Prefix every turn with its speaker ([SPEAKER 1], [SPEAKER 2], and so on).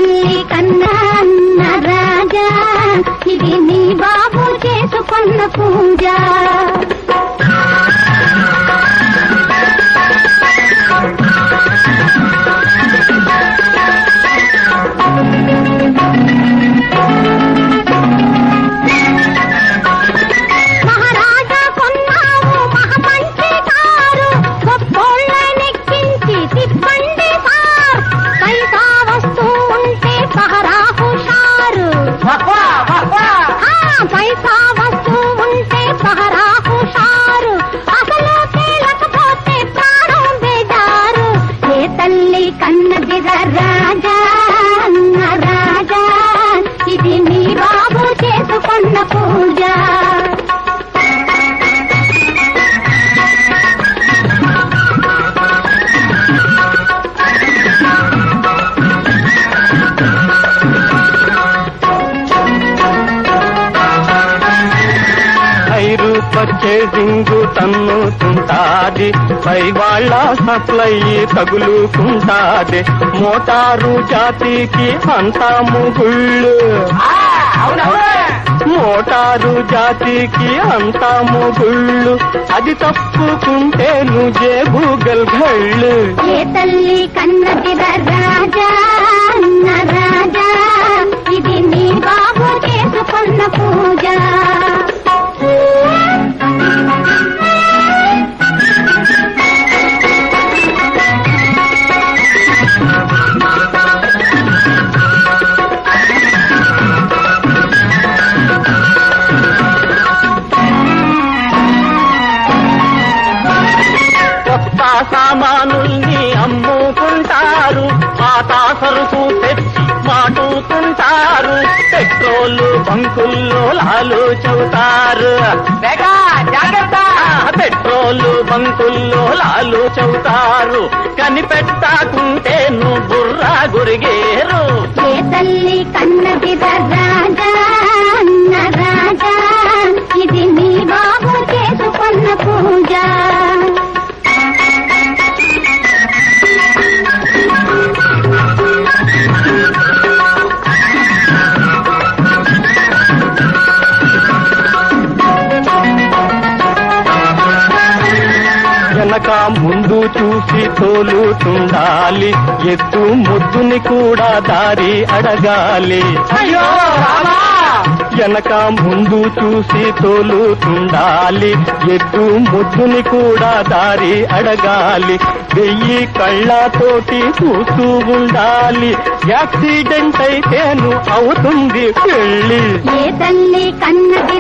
[SPEAKER 1] తల్లి కన్నా రాజా ఇది నీ బాబు చేసుకున్న పూజ. పైసా వస్తూ ఉంటే పహరా హుషారు, అసలు తేలకపోతే ప్రాణం బేజారు. ఏ తల్లి కన్నదిరా రాజా రాజా ఇది నీ బాబు చేసుకున్న పూజ.
[SPEAKER 2] పర్చేసింగు తన్నుతుంటాది, పై వాళ్ళ సప్లై తగులుకుంటాది. మోటారు జాతికి అంతా ముగుళ్ళు, మోటారు జాతికి అంతా ముగుళ్ళు. అది తప్పుకుంటే నువ్వే గూగల్ గళ్ళు.
[SPEAKER 1] ఏ తల్లి కన్నదిరా రాజా రాజా ఇది నీ బాబు చేసుకున్న పూజ.
[SPEAKER 2] కొత్త సామానుల్ని అమ్ముకుంటారు, పాత సరుకు తెచ్చి మాటుకుంటారు. పెట్రోలు బంకుల్లో లాలు చెబుతారు, పెట్రోలు బంకుల్లో లాలు చెబుతారు. కనిపెట్టాకుంటే నువ్వు బుర్రా గురిగేరు.
[SPEAKER 1] ఏ తల్లి కన్నదిరా రాజా రాజా ఇది నీ బాబు చేసుకున్న పూజ.
[SPEAKER 2] వెనక ముందు చూసి తోలుతుండాలి, ఎద్దు ముద్దుని కూడా దారి అడగాలి. వెనక ముందు చూసి తోలుతుండాలి, ఎద్దు ముద్దుని కూడా దారి అడగాలి. 1000 కళ్ళతోటి చూస్తూ ఉండాలి, యాక్సిడెంట్ అయితేను అవుతుంది పెళ్ళి.
[SPEAKER 1] ఏ తల్లి కన్నది